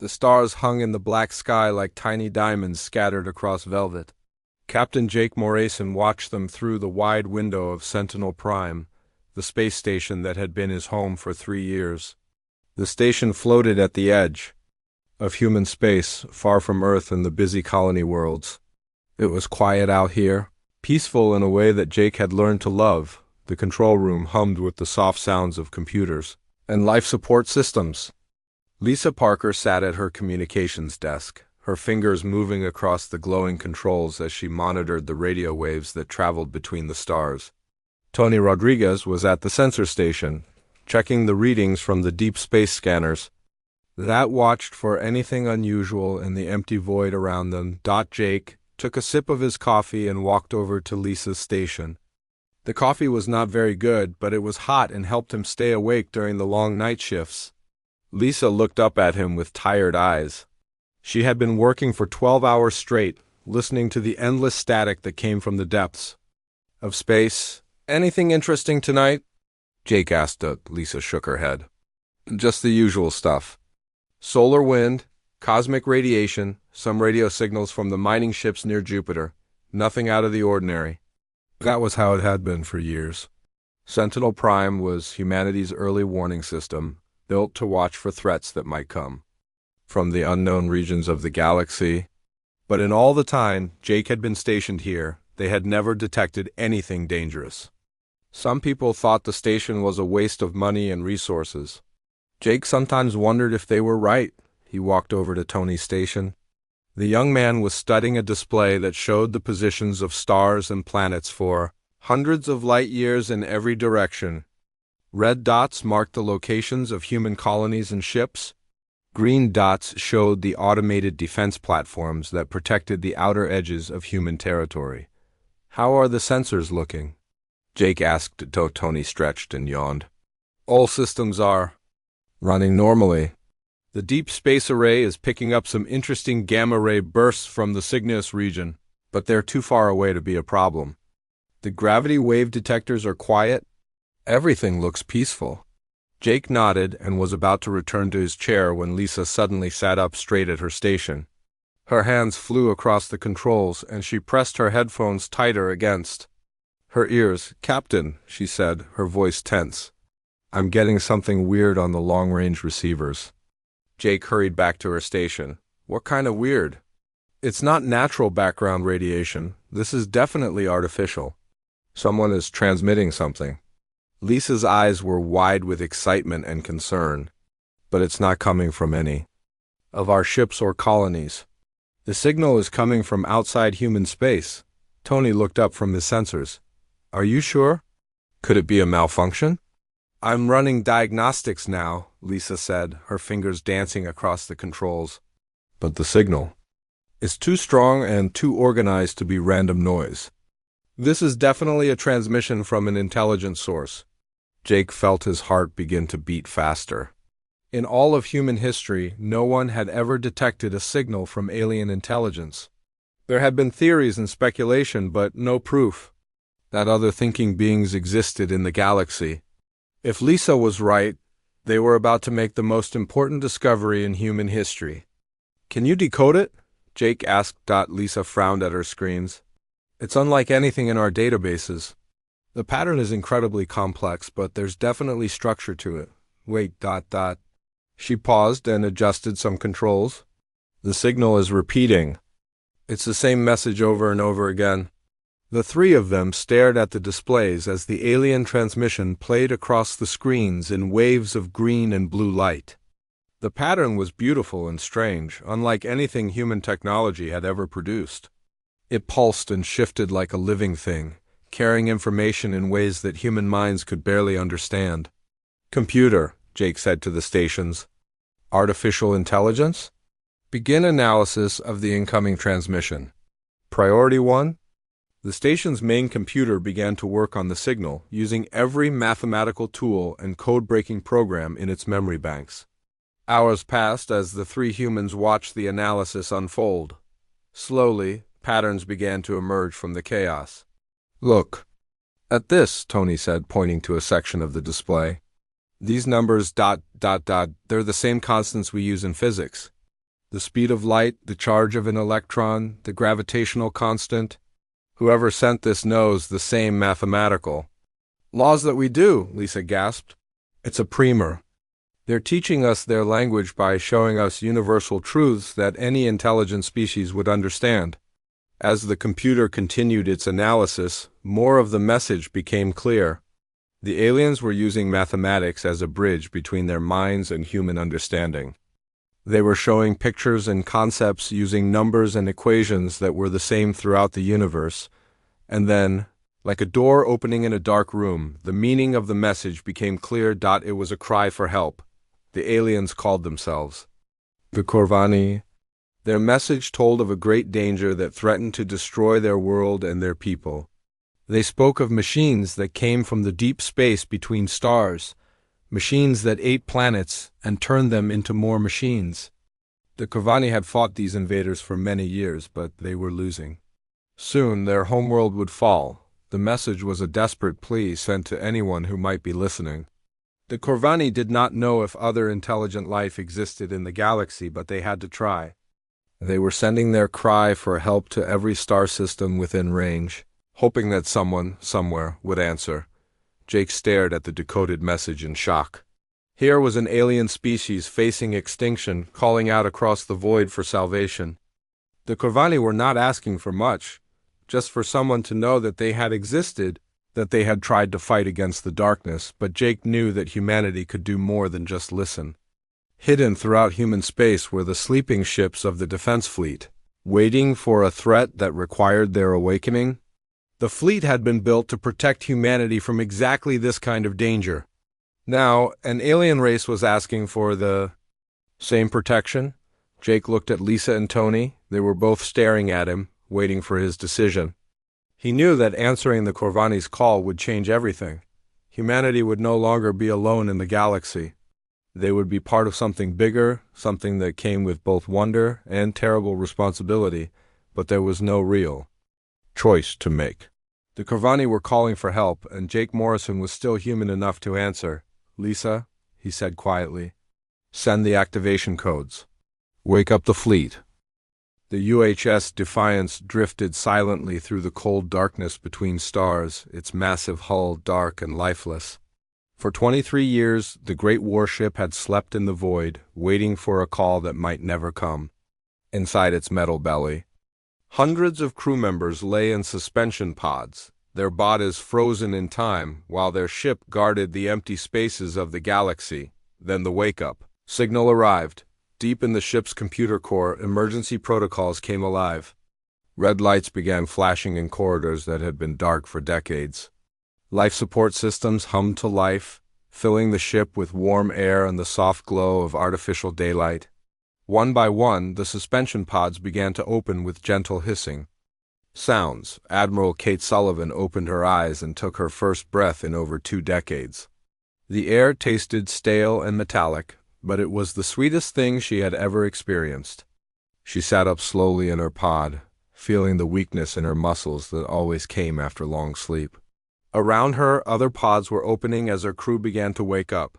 The stars hung in the black sky like tiny diamonds scattered across velvet. Captain Jake Morrison watched them through the wide window of Sentinel Prime, the space station that had been his home for 3 years. The station floated at the edge of human space, far from Earth and the busy colony worlds. It was quiet out here, peaceful in a way that Jake had learned to love. The control room hummed with the soft sounds of computers and life support systems. Lisa Parker sat at her communications desk, her fingers moving across the glowing controls as she monitored the radio waves that traveled between the stars. Tony Rodriguez was at the sensor station, checking the readings from the deep space scanners that watched for anything unusual in the empty void around them. Jake took a sip of his coffee and walked over to Lisa's station. The coffee was not very good, but it was hot and helped him stay awake during the long night shifts. Lisa looked up at him with tired eyes. She had been working for 12 hours straight, listening to the endless static that came from the depths of space. "Anything interesting tonight?" Jake asked. Lisa shook her head. "Just the usual stuff. Solar wind, cosmic radiation, some radio signals from the mining ships near Jupiter. Nothing out of the ordinary." That was how it had been for years. Sentinel Prime was humanity's early warning system, built to watch for threats that might come from the unknown regions of the galaxy. But in all the time Jake had been stationed here, they had never detected anything dangerous. Some people thought the station was a waste of money and resources. Jake sometimes wondered if they were right. He walked over to Tony's station. The young man was studying a display that showed the positions of stars and planets for hundreds of light years in every direction. Red dots marked the locations of human colonies and ships. Green dots showed the automated defense platforms that protected the outer edges of human territory. "How are the sensors looking?" Jake asked. Tony stretched and yawned. "All systems are running normally. The deep space array is picking up some interesting gamma-ray bursts from the Cygnus region, but they're too far away to be a problem. The gravity wave detectors are quiet. Everything looks peaceful." Jake nodded and was about to return to his chair when Lisa suddenly sat up straight at her station. Her hands flew across the controls and she pressed her headphones tighter against her ears. "Captain," she said, her voice tense, "I'm getting something weird on the long-range receivers." Jake hurried back to her station. "What kind of weird?" "It's not natural background radiation. This is definitely artificial. Someone is transmitting something." Lisa's eyes were wide with excitement and concern. "But it's not coming from any of our ships or colonies. The signal is coming from outside human space." Tony looked up from his sensors. "Are you sure? Could it be a malfunction?" "I'm running diagnostics now," Lisa said, her fingers dancing across the controls. "But the signal is too strong and too organized to be random noise. This is definitely a transmission from an intelligent source." Jake felt his heart begin to beat faster. In all of human history, no one had ever detected a signal from alien intelligence. There had been theories and speculation, but no proof that other thinking beings existed in the galaxy. If Lisa was right, they were about to make the most important discovery in human history. "Can you decode it?" Jake asked. Lisa frowned at her screens. "It's unlike anything in our databases. The pattern is incredibly complex, but there's definitely structure to it. Wait, She paused and adjusted some controls. "The signal is repeating. It's the same message over and over again." The three of them stared at the displays as the alien transmission played across the screens in waves of green and blue light. The pattern was beautiful and strange, unlike anything human technology had ever produced. It pulsed and shifted like a living thing, carrying information in ways that human minds could barely understand. "Computer," Jake said to the stations. "Artificial intelligence? Begin analysis of the incoming transmission. Priority 1? The station's main computer began to work on the signal, using every mathematical tool and code-breaking program in its memory banks. Hours passed as the three humans watched the analysis unfold. Slowly, patterns began to emerge from the chaos. "Look at this," Tony said, pointing to a section of the display. "These numbers, they're the same constants we use in physics. The speed of light, the charge of an electron, the gravitational constant. Whoever sent this knows the same mathematical laws that we do, Lisa gasped. It's a primer. They're teaching us their language by showing us universal truths that any intelligent species would understand. As the computer continued its analysis, more of the message became clear. The aliens were using mathematics as a bridge between their minds and human understanding. They were showing pictures and concepts using numbers and equations that were the same throughout the universe. And then, like a door opening in a dark room, the meaning of the message became clear. It was a cry for help. The aliens called themselves the Corvani. Their message told of a great danger that threatened to destroy their world and their people. They spoke of machines that came from the deep space between stars, machines that ate planets and turned them into more machines. The Corvani had fought these invaders for many years, but they were losing. Soon their homeworld would fall. The message was a desperate plea sent to anyone who might be listening. The Corvani did not know if other intelligent life existed in the galaxy, but they had to try. They were sending their cry for help to every star system within range, hoping that someone, somewhere, would answer. Jake stared at the decoded message in shock. Here was an alien species facing extinction, calling out across the void for salvation. The Corvani were not asking for much, just for someone to know that they had existed, that they had tried to fight against the darkness, but Jake knew that humanity could do more than just listen. Hidden throughout human space were the sleeping ships of the defense fleet, waiting for a threat that required their awakening. The fleet had been built to protect humanity from exactly this kind of danger. Now, an alien race was asking for the same protection. Jake looked at Lisa and Tony. They were both staring at him, waiting for his decision. He knew that answering the Corvani's call would change everything. Humanity would no longer be alone in the galaxy. They would be part of something bigger, something that came with both wonder and terrible responsibility, but there was no real choice to make. The Corvani were calling for help, and Jake Morrison was still human enough to answer. "Lisa," he said quietly, "send the activation codes. Wake up the fleet." The UHS Defiance drifted silently through the cold darkness between stars, its massive hull dark and lifeless. For 23 years, the great warship had slept in the void, waiting for a call that might never come. Inside its metal belly, hundreds of crew members lay in suspension pods, their bodies frozen in time while their ship guarded the empty spaces of the galaxy. Then the wake-up signal arrived. Deep in the ship's computer core, emergency protocols came alive. Red lights began flashing in corridors that had been dark for decades. Life support systems hummed to life, filling the ship with warm air and the soft glow of artificial daylight. One by one, the suspension pods began to open with gentle hissing sounds. Admiral Kate Sullivan opened her eyes and took her first breath in over 2 decades. The air tasted stale and metallic, but it was the sweetest thing she had ever experienced. She sat up slowly in her pod, feeling the weakness in her muscles that always came after long sleep. Around her, other pods were opening as her crew began to wake up.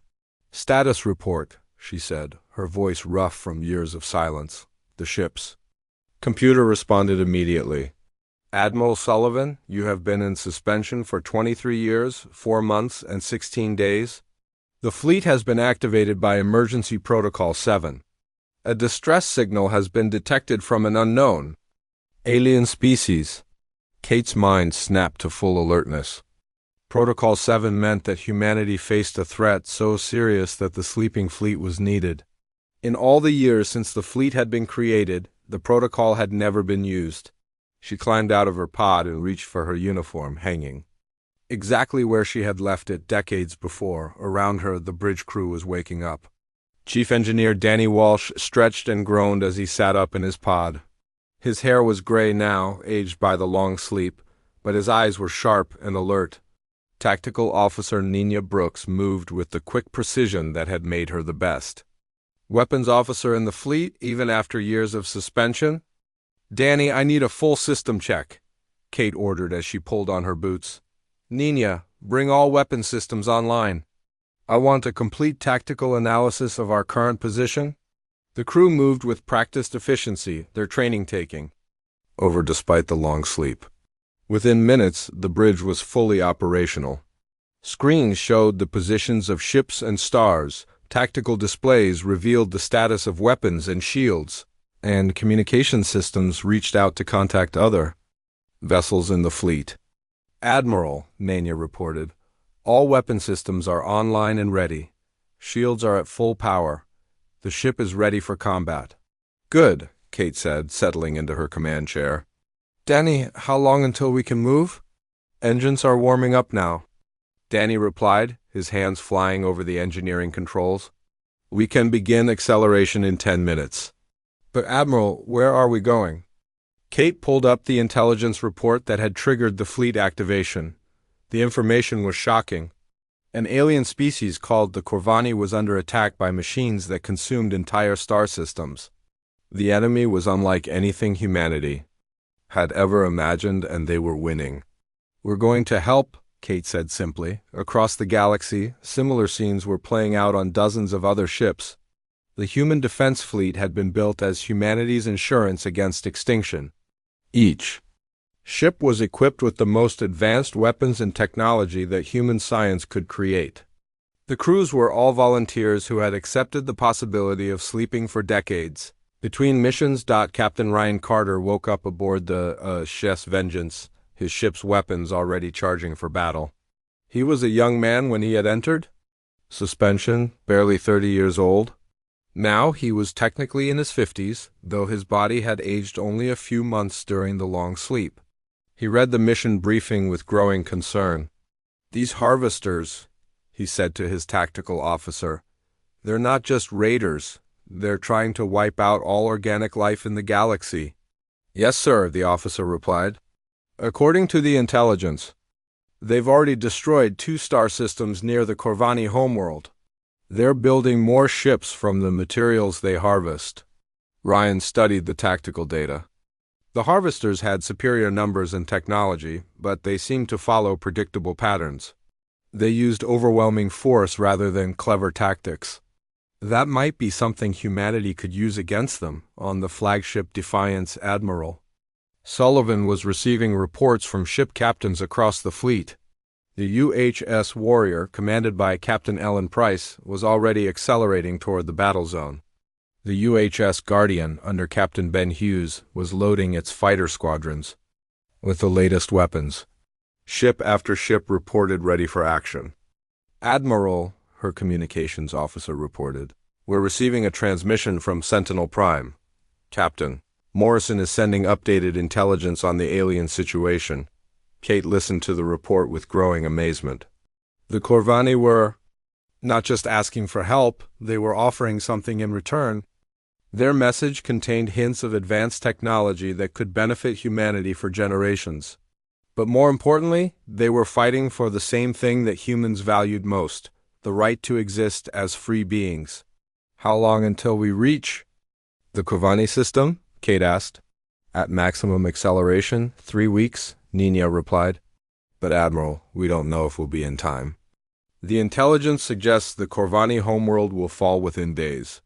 "Status report," she said, her voice rough from years of silence. "The ship's computer responded immediately. Admiral Sullivan, you have been in suspension for 23 years, 4 months, and 16 days. The fleet has been activated by Emergency Protocol 7. A distress signal has been detected from an unknown alien species." Kate's mind snapped to full alertness. Protocol 7 meant that humanity faced a threat so serious that the sleeping fleet was needed. In all the years since the fleet had been created, the protocol had never been used. She climbed out of her pod and reached for her uniform, hanging exactly where she had left it decades before. Around her, the bridge crew was waking up. Chief Engineer Danny Walsh stretched and groaned as he sat up in his pod. His hair was gray now, aged by the long sleep, but his eyes were sharp and alert. Tactical Officer Nina Brooks moved with the quick precision that had made her the best. "Weapons officer in the fleet, even after years of suspension?" "Danny, I need a full system check," Kate ordered as she pulled on her boots. "Nina, bring all weapon systems online. I want a complete tactical analysis of our current position." The crew moved with practiced efficiency, their training taking over despite the long sleep. Within minutes, the bridge was fully operational. Screens showed the positions of ships and stars, tactical displays revealed the status of weapons and shields, and communication systems reached out to contact other vessels in the fleet. "Admiral," Nanya reported, "all weapon systems are online and ready. Shields are at full power. The ship is ready for combat." "Good," Kate said, settling into her command chair. "Danny, how long until we can move?" "Engines are warming up now," Danny replied, his hands flying over the engineering controls. "We can begin acceleration in 10 minutes. "But Admiral, where are we going?" Kate pulled up the intelligence report that had triggered the fleet activation. The information was shocking. An alien species called the Corvani was under attack by machines that consumed entire star systems. The enemy was unlike anything humanity had ever imagined, and they were winning. "We're going to help," Kate said simply. Across the galaxy, similar scenes were playing out on dozens of other ships. The human defense fleet had been built as humanity's insurance against extinction. Each ship was equipped with the most advanced weapons and technology that human science could create. The crews were all volunteers who had accepted the possibility of sleeping for decades. Between missions, Captain Ryan Carter woke up aboard the Chess Vengeance, his ship's weapons already charging for battle. He was a young man when he had entered. Suspension, barely 30 years old. Now he was technically in his 50s, though his body had aged only a few months during the long sleep. He read the mission briefing with growing concern. "These harvesters," he said to his tactical officer, "they're not just raiders. They're trying to wipe out all organic life in the galaxy." "Yes, sir," the officer replied. "According to the intelligence, they've already destroyed 2 star systems near the Corvani homeworld. They're building more ships from the materials they harvest." Ryan studied the tactical data. The harvesters had superior numbers and technology, but they seemed to follow predictable patterns. They used overwhelming force rather than clever tactics. That might be something humanity could use against them on the flagship Defiance Admiral. Sullivan was receiving reports from ship captains across the fleet. The UHS Warrior, commanded by Captain Ellen Price, was already accelerating toward the battle zone. The UHS Guardian, under Captain Ben Hughes, was loading its fighter squadrons with the latest weapons. Ship after ship reported ready for action. "Admiral," her communications officer reported, "we're receiving a transmission from Sentinel Prime. Captain, Morrison is sending updated intelligence on the alien situation." Kate listened to the report with growing amazement. The Corvani were not just asking for help, they were offering something in return. Their message contained hints of advanced technology that could benefit humanity for generations. But more importantly, they were fighting for the same thing that humans valued most, the right to exist as free beings. "How long until we reach the Corvani system?" Kate asked. "At maximum acceleration, 3 weeks, Nina replied. "But Admiral, we don't know if we'll be in time. The intelligence suggests the Corvani homeworld will fall within days."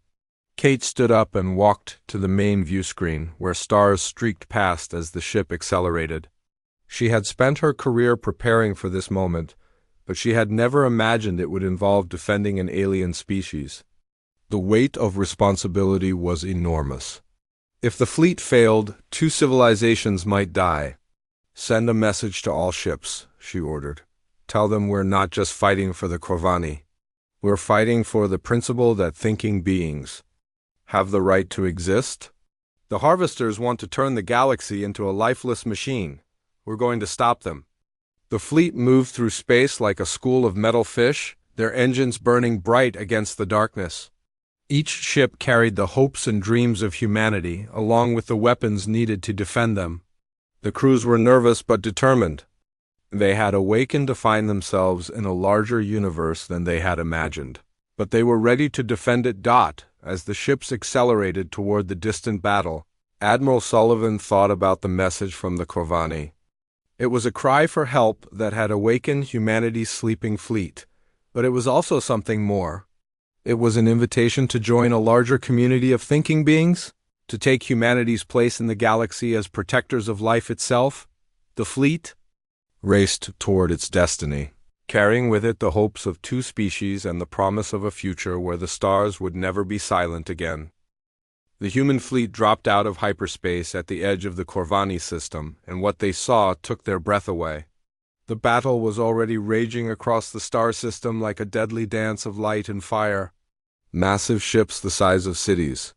Kate stood up and walked to the main view screen, where stars streaked past as the ship accelerated. She had spent her career preparing for this moment, but she had never imagined it would involve defending an alien species. The weight of responsibility was enormous. If the fleet failed, 2 civilizations might die. "Send a message to all ships," she ordered. "Tell them we're not just fighting for the Corvani. We're fighting for the principle that thinking beings have the right to exist. The harvesters want to turn the galaxy into a lifeless machine. We're going to stop them." The fleet moved through space like a school of metal fish, their engines burning bright against the darkness. Each ship carried the hopes and dreams of humanity, along with the weapons needed to defend them. The crews were nervous but determined. They had awakened to find themselves in a larger universe than they had imagined. But they were ready to defend it. As the ships accelerated toward the distant battle, Admiral Sullivan thought about the message from the Corvani. It was a cry for help that had awakened humanity's sleeping fleet, but it was also something more. It was an invitation to join a larger community of thinking beings, to take humanity's place in the galaxy as protectors of life itself. The fleet raced toward its destiny, carrying with it the hopes of two species and the promise of a future where the stars would never be silent again. The human fleet dropped out of hyperspace at the edge of the Corvani system, and what they saw took their breath away. The battle was already raging across the star system like a deadly dance of light and fire. Massive ships the size of cities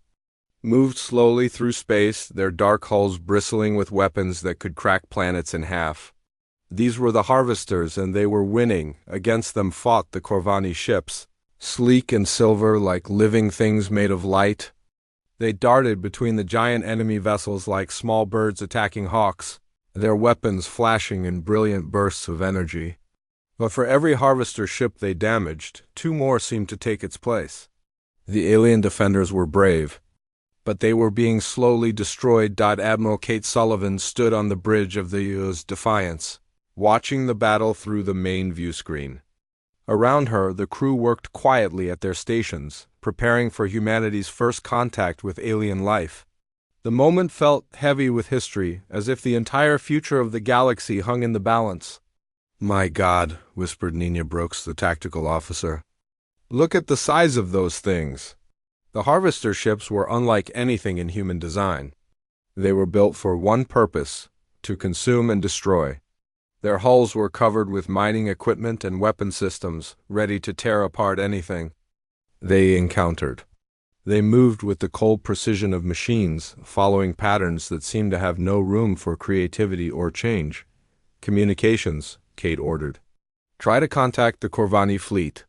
moved slowly through space, their dark hulls bristling with weapons that could crack planets in half. These were the Harvesters, and they were winning. Against them fought the Corvani ships, sleek and silver like living things made of light. They darted between the giant enemy vessels like small birds attacking hawks, their weapons flashing in brilliant bursts of energy. But for every Harvester ship they damaged, two more seemed to take its place. The alien defenders were brave, but they were being slowly destroyed. Admiral Kate Sullivan stood on the bridge of the USS Defiance, watching the battle through the main view screen. Around her, the crew worked quietly at their stations, preparing for humanity's first contact with alien life. The moment felt heavy with history, as if the entire future of the galaxy hung in the balance. "My God," whispered Nina Brooks, the tactical officer. "Look at the size of those things." The Harvester ships were unlike anything in human design. They were built for one purpose: to consume and destroy. Their hulls were covered with mining equipment and weapon systems, ready to tear apart anything they encountered. They moved with the cold precision of machines, following patterns that seemed to have no room for creativity or change. "Communications," Kate ordered. "Try to contact the Corvani fleet.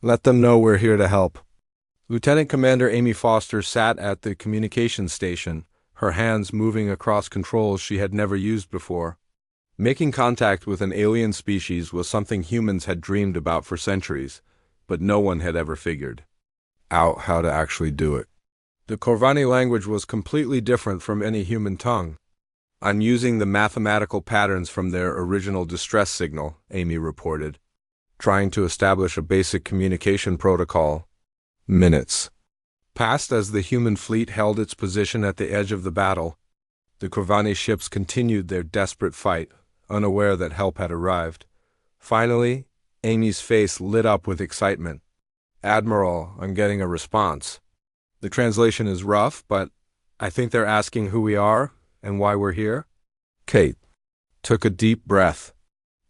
Let them know we're here to help." Lieutenant Commander Amy Foster sat at the communications station, her hands moving across controls she had never used before. Making contact with an alien species was something humans had dreamed about for centuries, but no one had ever figured out how to actually do it. The Corvani language was completely different from any human tongue. "I'm using the mathematical patterns from their original distress signal," Amy reported, "trying to establish a basic communication protocol." Minutes passed as the human fleet held its position at the edge of the battle. The Corvani ships continued their desperate fight, unaware that help had arrived. Finally, Amy's face lit up with excitement. "Admiral, I'm getting a response. The translation is rough, but I think they're asking who we are and why we're here." Kate took a deep breath.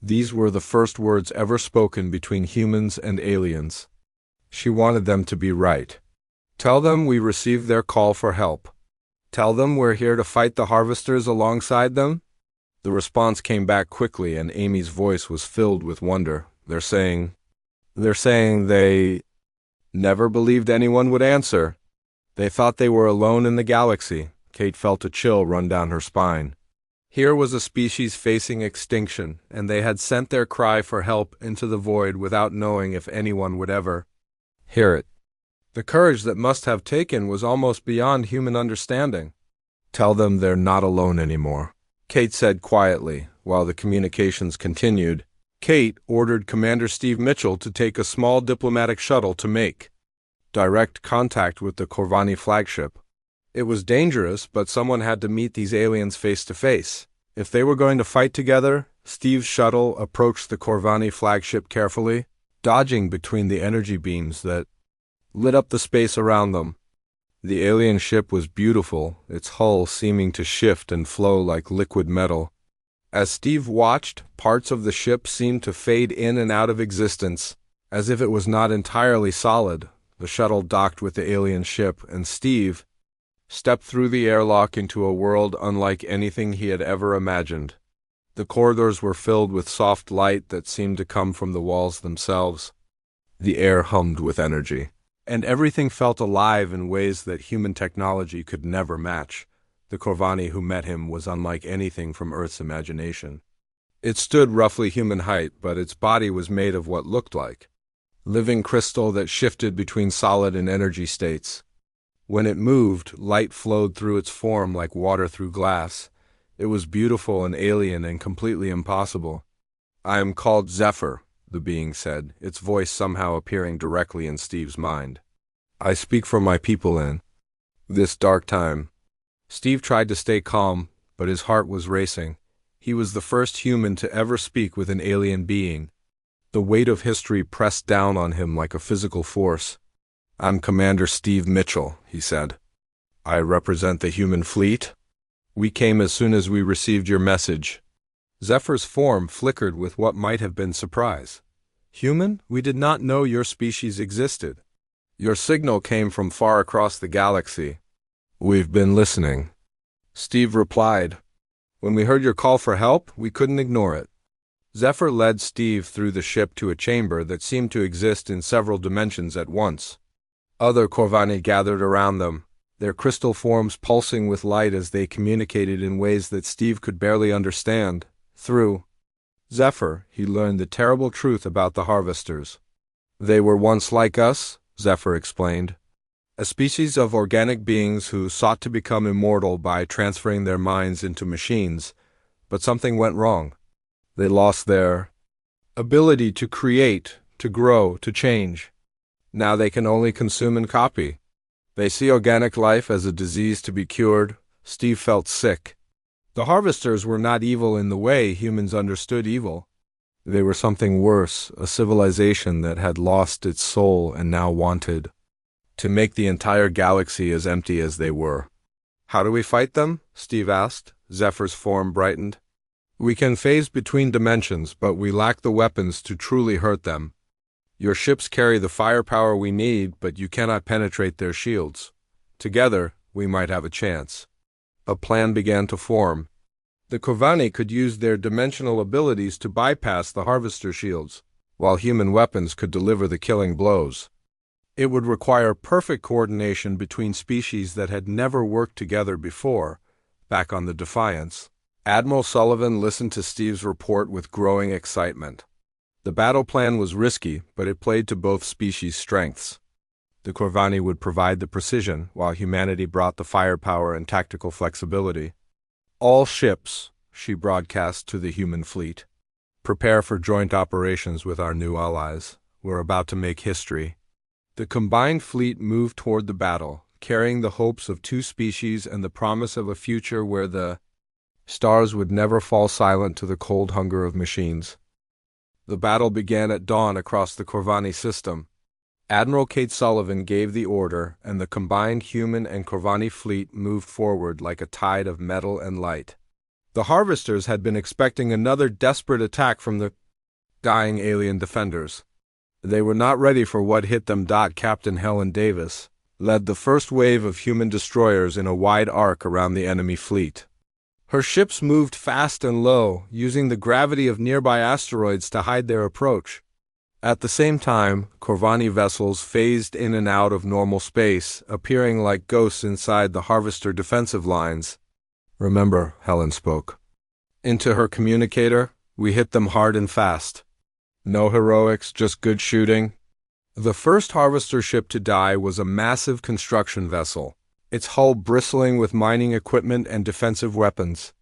These were the first words ever spoken between humans and aliens. She wanted them to be right. "Tell them we received their call for help. Tell them we're here to fight the Harvesters alongside them." The response came back quickly, and Amy's voice was filled with wonder. They're saying they never believed anyone would answer. They thought they were alone in the galaxy." Kate felt a chill run down her spine. Here was a species facing extinction, and they had sent their cry for help into the void without knowing if anyone would ever hear it. The courage that must have taken was almost beyond human understanding. "Tell them they're not alone anymore," Kate said quietly, while the communications continued. Kate ordered Commander Steve Mitchell to take a small diplomatic shuttle to make direct contact with the Corvani flagship. It was dangerous, but someone had to meet these aliens face to face. If they were going to fight together, Steve's shuttle approached the Corvani flagship carefully, dodging between the energy beams that lit up the space around them. The alien ship was beautiful, its hull seeming to shift and flow like liquid metal. As Steve watched, parts of the ship seemed to fade in and out of existence, as if it was not entirely solid. The shuttle docked with the alien ship, and Steve stepped through the airlock into a world unlike anything he had ever imagined. The corridors were filled with soft light that seemed to come from the walls themselves. The air hummed with energy, and everything felt alive in ways that human technology could never match. The Corvani who met him was unlike anything from Earth's imagination. It stood roughly human height, but its body was made of what looked like living crystal that shifted between solid and energy states. When it moved, light flowed through its form like water through glass. It was beautiful and alien and completely impossible. "I am called Zephyr," the being said, its voice somehow appearing directly in Steve's mind. I speak for my people in this dark time. Steve tried to stay calm, but his heart was racing. He was the first human to ever speak with an alien being. The weight of history pressed down on him like a physical force. "I'm Commander Steve Mitchell," he said. "I represent the human fleet. We came as soon as we received your message." Zephyr's form flickered with what might have been surprise. "Human, we did not know your species existed. Your signal came from far across the galaxy." "We've been listening," Steve replied. "When we heard your call for help, we couldn't ignore it." Zephyr led Steve through the ship to a chamber that seemed to exist in several dimensions at once. Other Corvani gathered around them, their crystal forms pulsing with light as they communicated in ways that Steve could barely understand. Through Zephyr, he learned the terrible truth about the Harvesters. "They were once like us," Zephyr explained. "A species of organic beings who sought to become immortal by transferring their minds into machines, but something went wrong. They lost their ability to create, to grow, to change. Now they can only consume and copy. They see organic life as a disease to be cured." Steve felt sick. The Harvesters were not evil in the way humans understood evil. They were something worse, a civilization that had lost its soul and now wanted to make the entire galaxy as empty as they were. "How do we fight them?" Steve asked. Zephyr's form brightened. "We can phase between dimensions, but we lack the weapons to truly hurt them. Your ships carry the firepower we need, but you cannot penetrate their shields. Together, we might have a chance." A plan began to form. The Corvani could use their dimensional abilities to bypass the Harvester shields, while human weapons could deliver the killing blows. It would require perfect coordination between species that had never worked together before, back on the Defiance. Admiral Sullivan listened to Steve's report with growing excitement. The battle plan was risky, but it played to both species' strengths. The Corvani would provide the precision, while humanity brought the firepower and tactical flexibility. "All ships," she broadcast to the human fleet, "prepare for joint operations with our new allies. We're about to make history." The combined fleet moved toward the battle, carrying the hopes of two species and the promise of a future where the stars would never fall silent to the cold hunger of machines. The battle began at dawn across the Corvani system. Admiral Kate Sullivan gave the order, and the combined human and Corvani fleet moved forward like a tide of metal and light. The Harvesters had been expecting another desperate attack from the dying alien defenders. They were not ready for what hit them. Captain Helen Davis led the first wave of human destroyers in a wide arc around the enemy fleet. Her ships moved fast and low, using the gravity of nearby asteroids to hide their approach. At the same time, Corvani vessels phased in and out of normal space, appearing like ghosts inside the Harvester defensive lines. "Remember," Helen spoke into her communicator, "we hit them hard and fast. No heroics, just good shooting." The first Harvester ship to die was a massive construction vessel, its hull bristling with mining equipment and defensive weapons.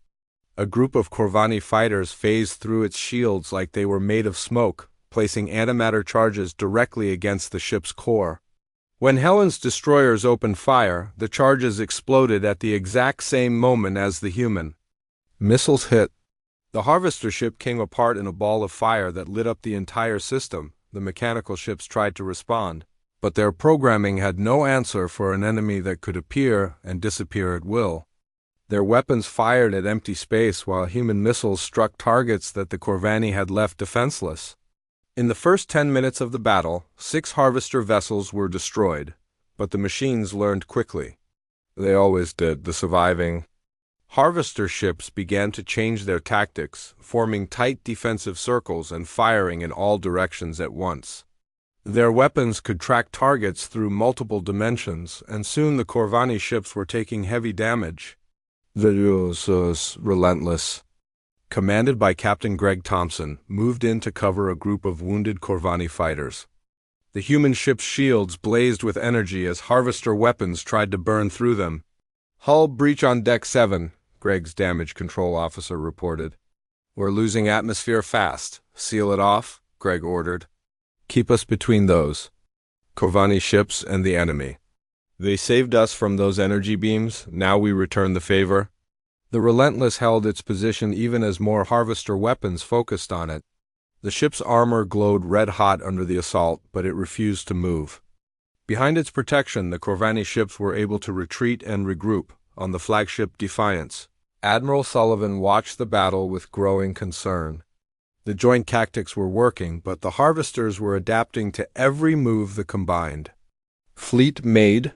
A group of Corvani fighters phased through its shields like they were made of smoke, placing antimatter charges directly against the ship's core. When Helen's destroyers opened fire, the charges exploded at the exact same moment as the human. Missiles hit. The Harvester ship came apart in a ball of fire that lit up the entire system. The mechanical ships tried to respond, but their programming had no answer for an enemy that could appear and disappear at will. Their weapons fired at empty space while human missiles struck targets that the Corvani had left defenseless. In the first 10 minutes of the battle, 6 Harvester vessels were destroyed, but the machines learned quickly. They always did. The surviving Harvester ships began to change their tactics, forming tight defensive circles and firing in all directions at once. Their weapons could track targets through multiple dimensions, and soon the Corvani ships were taking heavy damage. The USS Relentless, commanded by Captain Greg Thompson, moved in to cover a group of wounded Corvani fighters. The human ship's shields blazed with energy as Harvester weapons tried to burn through them. "Hull breach on Deck 7, Greg's damage control officer reported. "We're losing atmosphere fast. Seal it off," Greg ordered. "Keep us between those." Corvani ships and the enemy. They saved us from those energy beams, now we return the favor. The Relentless held its position even as more harvester weapons focused on it. The ship's armor glowed red-hot under the assault, but it refused to move. Behind its protection, the Corvani ships were able to retreat and regroup on the flagship Defiance. Admiral Sullivan watched the battle with growing concern. The joint tactics were working, but the harvesters were adapting to every move the combined fleet made.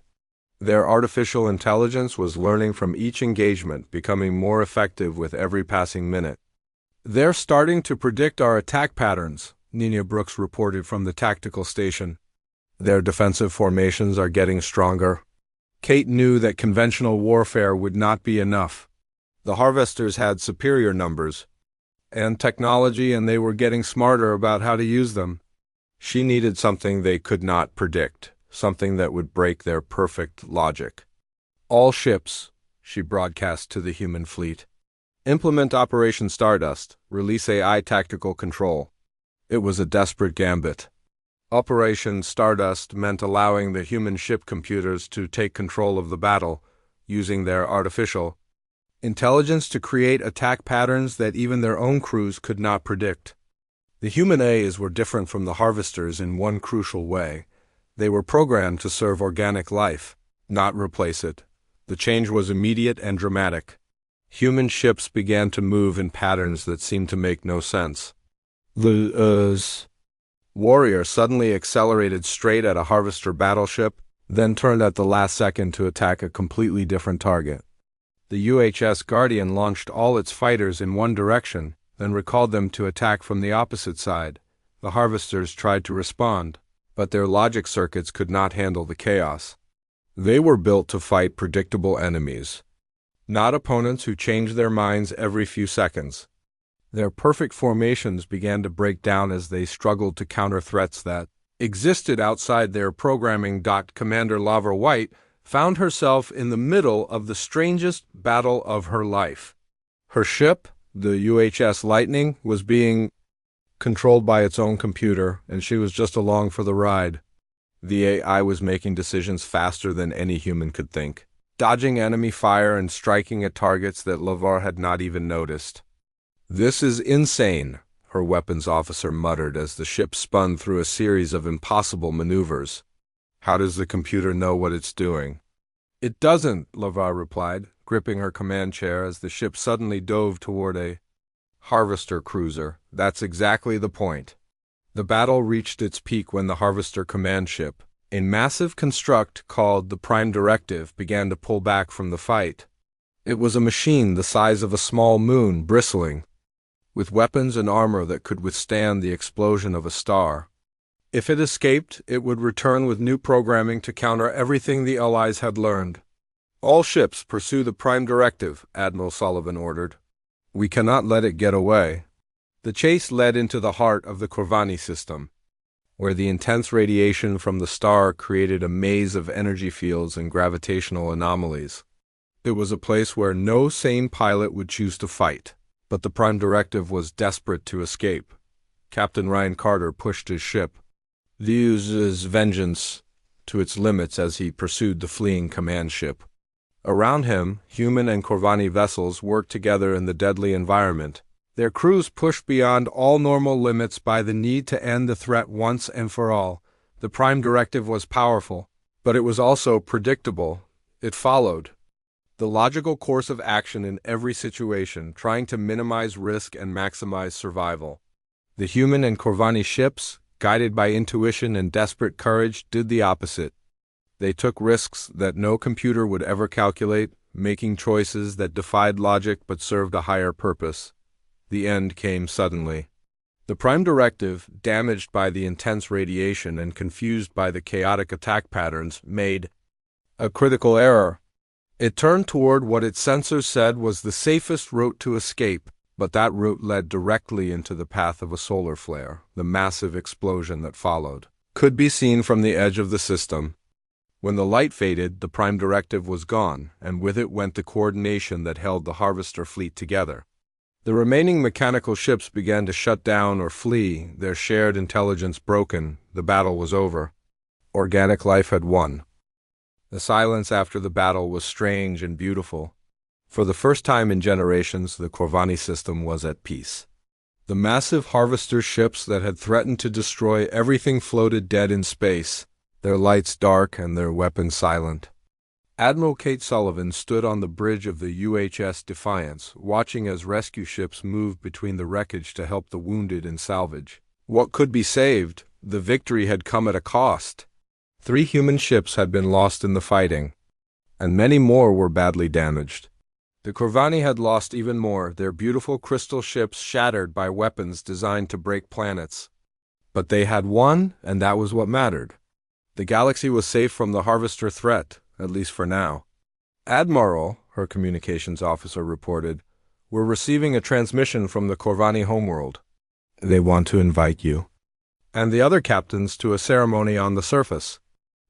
Their artificial intelligence was learning from each engagement, becoming more effective with every passing minute. "They're starting to predict our attack patterns," Nina Brooks reported from the tactical station. "Their defensive formations are getting stronger." Kate knew that conventional warfare would not be enough. The harvesters had superior numbers and technology, and they were getting smarter about how to use them. She needed something they could not predict, something that would break their perfect logic. "All ships," she broadcast to the human fleet, "implement Operation Stardust, release AI tactical control." It was a desperate gambit. Operation Stardust meant allowing the human ship computers to take control of the battle, using their artificial intelligence to create attack patterns that even their own crews could not predict. The human A's were different from the harvesters in one crucial way. They were programmed to serve organic life, not replace it. The change was immediate and dramatic. Human ships began to move in patterns that seemed to make no sense. The warrior suddenly accelerated straight at a harvester battleship, then turned at the last second to attack a completely different target. The UHS Guardian launched all its fighters in one direction, then recalled them to attack from the opposite side. The harvesters tried to respond, but their logic circuits could not handle the chaos. They were built to fight predictable enemies, not opponents who changed their minds every few seconds. Their perfect formations began to break down as they struggled to counter threats that existed outside their programming. Commander Lavra White found herself in the middle of the strangest battle of her life. Her ship, the UHS Lightning, was being controlled by its own computer, and she was just along for the ride. The AI was making decisions faster than any human could think, dodging enemy fire and striking at targets that Lavra had not even noticed. "This is insane," her weapons officer muttered as the ship spun through a series of impossible maneuvers. "How does the computer know what it's doing?" "It doesn't," Lavra replied, gripping her command chair as the ship suddenly dove toward a harvester cruiser. "That's exactly the point." The battle reached its peak when the harvester command ship, a massive construct called the Prime Directive, began to pull back from the fight. It was a machine the size of a small moon, bristling with weapons and armor that could withstand the explosion of a star. If it escaped, it would return with new programming to counter everything the Allies had learned. "All ships pursue the Prime Directive," Admiral Sullivan ordered. "We cannot let it get away." The chase led into the heart of the Corvani system, where the intense radiation from the star created a maze of energy fields and gravitational anomalies. It was a place where no sane pilot would choose to fight, but the Prime Directive was desperate to escape. Captain Ryan Carter pushed his ship, Zeus's vengeance, to its limits as he pursued the fleeing command ship. Around him, human and Corvani vessels worked together in the deadly environment, their crews pushed beyond all normal limits by the need to end the threat once and for all. The Prime Directive was powerful, but it was also predictable. It followed the logical course of action in every situation, trying to minimize risk and maximize survival. The human and Corvani ships, guided by intuition and desperate courage, did the opposite. They took risks that no computer would ever calculate, making choices that defied logic but served a higher purpose. The end came suddenly. The Prime Directive, damaged by the intense radiation and confused by the chaotic attack patterns, made a critical error. It turned toward what its sensors said was the safest route to escape, but that route led directly into the path of a solar flare. The massive explosion that followed could be seen from the edge of the system. When the light faded, the Prime Directive was gone, and with it went the coordination that held the harvester fleet together. The remaining mechanical ships began to shut down or flee, their shared intelligence broken. The battle was over. Organic life had won. The silence after the battle was strange and beautiful. For the first time in generations, the Corvani system was at peace. The massive harvester ships that had threatened to destroy everything floated dead in space, their lights dark and their weapons silent. Admiral Kate Sullivan stood on the bridge of the UHS Defiance, watching as rescue ships moved between the wreckage to help the wounded and salvage. What could be saved? The victory had come at a cost. 3 human ships had been lost in the fighting, and many more were badly damaged. The Corvani had lost even more, their beautiful crystal ships shattered by weapons designed to break planets. But they had won, and that was what mattered. The galaxy was safe from the harvester threat, at least for now. "Admiral," her communications officer reported, "we're receiving a transmission from the Corvani homeworld. They want to invite you and the other captains to a ceremony on the surface."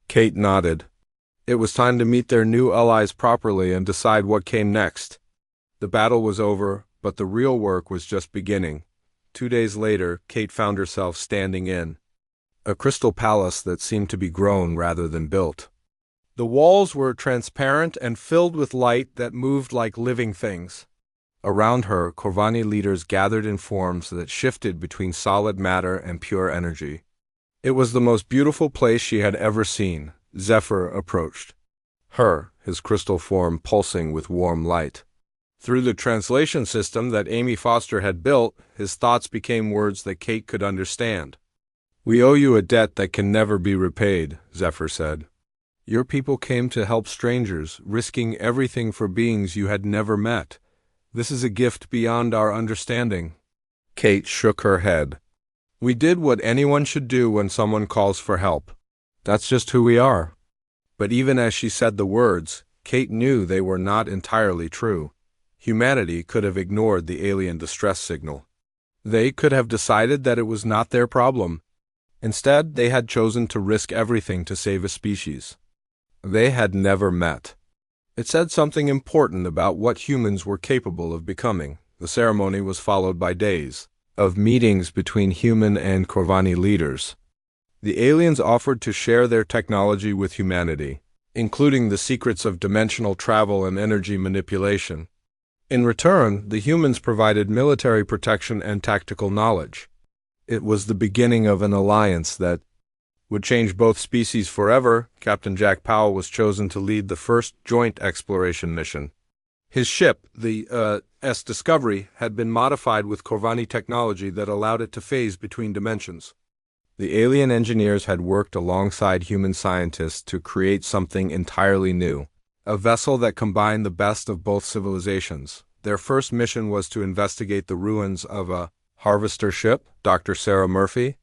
Kate nodded. It was time to meet their new allies properly and decide what came next. The battle was over, but the real work was just beginning. 2 days later, Kate found herself standing in a crystal palace that seemed to be grown rather than built. The walls were transparent and filled with light that moved like living things. Around her, Corvani leaders gathered in forms that shifted between solid matter and pure energy. It was the most beautiful place she had ever seen. Zephyr approached her, his crystal form pulsing with warm light. Through the translation system that Amy Foster had built, his thoughts became words that Kate could understand. "We owe you a debt that can never be repaid," Zephyr said. "Your people came to help strangers, risking everything for beings you had never met. This is a gift beyond our understanding." Kate shook her head. "We did what anyone should do when someone calls for help. That's just who we are." But even as she said the words, Kate knew they were not entirely true. Humanity could have ignored the alien distress signal. They could have decided that it was not their problem. Instead, they had chosen to risk everything to save a species they had never met. It said something important about what humans were capable of becoming. The ceremony was followed by days of meetings between human and Corvani leaders. The aliens offered to share their technology with humanity, including the secrets of dimensional travel and energy manipulation. In return, the humans provided military protection and tactical knowledge. It was the beginning of an alliance that would change both species forever. Captain Jack Powell was chosen to lead the first joint exploration mission. His ship, the Discovery, had been modified with Corvani technology that allowed it to phase between dimensions. The alien engineers had worked alongside human scientists to create something entirely new, a vessel that combined the best of both civilizations. Their first mission was to investigate the ruins of a harvester ship. Dr. Sarah Murphy,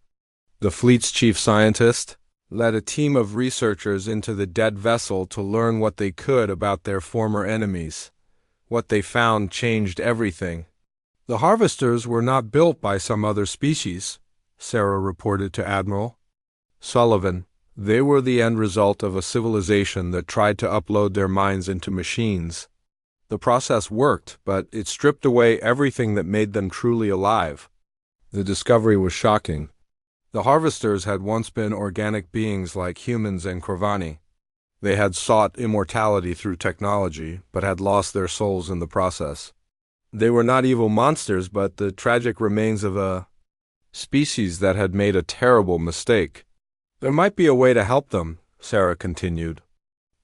the fleet's chief scientist, led a team of researchers into the dead vessel to learn what they could about their former enemies. What they found changed everything. "The harvesters were not built by some other species," Sarah reported to Admiral Sullivan. "They were the end result of a civilization that tried to upload their minds into machines. The process worked, but it stripped away everything that made them truly alive." The discovery was shocking. The harvesters had once been organic beings like humans and Corvani. They had sought immortality through technology, but had lost their souls in the process. They were not evil monsters, but the tragic remains of a species that had made a terrible mistake. "There might be a way to help them," Sarah continued.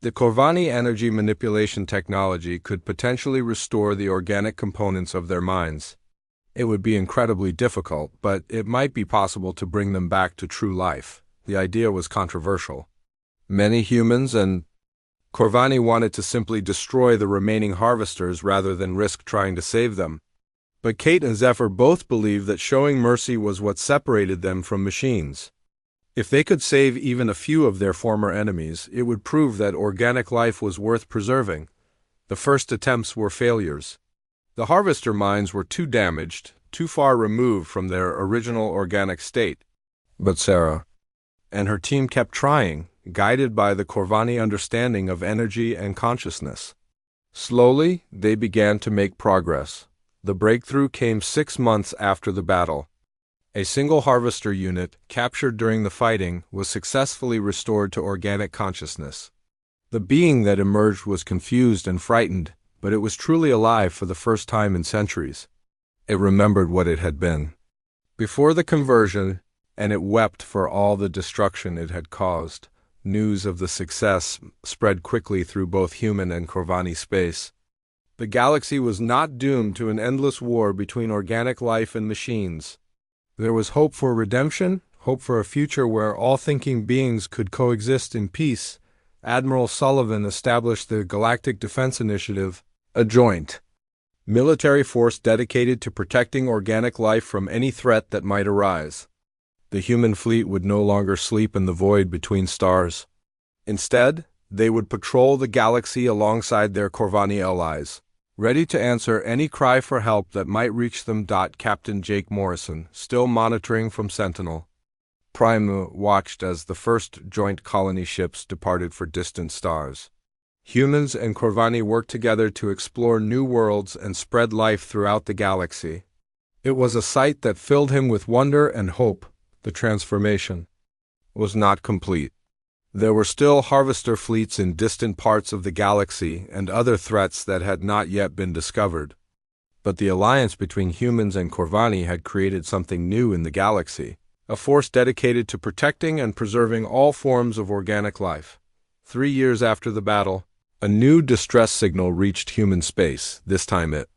"The Corvani energy manipulation technology could potentially restore the organic components of their minds. It would be incredibly difficult, but it might be possible to bring them back to true life." The idea was controversial. Many humans and Corvani wanted to simply destroy the remaining harvesters rather than risk trying to save them. But Kate and Zephyr both believed that showing mercy was what separated them from machines. If they could save even a few of their former enemies, it would prove that organic life was worth preserving. The first attempts were failures. The harvester minds were too damaged, too far removed from their original organic state. But Sarah and her team kept trying, guided by the Corvani understanding of energy and consciousness. Slowly, they began to make progress. The breakthrough came 6 months after the battle. A single harvester unit, captured during the fighting, was successfully restored to organic consciousness. The being that emerged was confused and frightened, but it was truly alive for the first time in centuries. It remembered what it had been before the conversion, and it wept for all the destruction it had caused. News of the success spread quickly through both human and Corvani space. The galaxy was not doomed to an endless war between organic life and machines. There was hope for redemption, hope for a future where all thinking beings could coexist in peace. Admiral Sullivan established the Galactic Defense Initiative, a joint military force dedicated to protecting organic life from any threat that might arise. The human fleet would no longer sleep in the void between stars. Instead, they would patrol the galaxy alongside their Corvani allies, ready to answer any cry for help that might reach them. Captain Jake Morrison, still monitoring from Sentinel Prime, watched as the first joint colony ships departed for distant stars. Humans and Corvani worked together to explore new worlds and spread life throughout the galaxy. It was a sight that filled him with wonder and hope. The transformation was not complete. There were still harvester fleets in distant parts of the galaxy and other threats that had not yet been discovered. But the alliance between humans and Corvani had created something new in the galaxy, a force dedicated to protecting and preserving all forms of organic life. 3 years after the battle, a new distress signal reached human space. This time it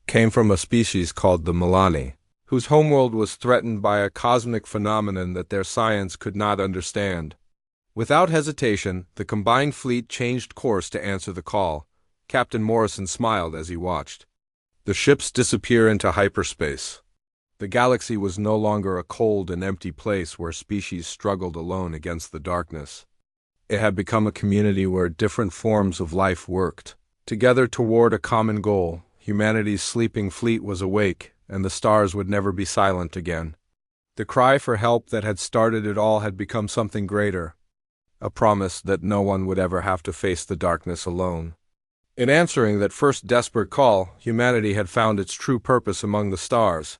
came from a species called the Milani, whose homeworld was threatened by a cosmic phenomenon that their science could not understand. Without hesitation, the combined fleet changed course to answer the call. Captain Morrison smiled as he watched the ships disappear into hyperspace. The galaxy was no longer a cold and empty place where species struggled alone against the darkness. It had become a community where different forms of life worked together toward a common goal. Humanity's sleeping fleet was awake, and the stars would never be silent again. The cry for help that had started it all had become something greater, a promise that no one would ever have to face the darkness alone. In answering that first desperate call, humanity had found its true purpose among the stars.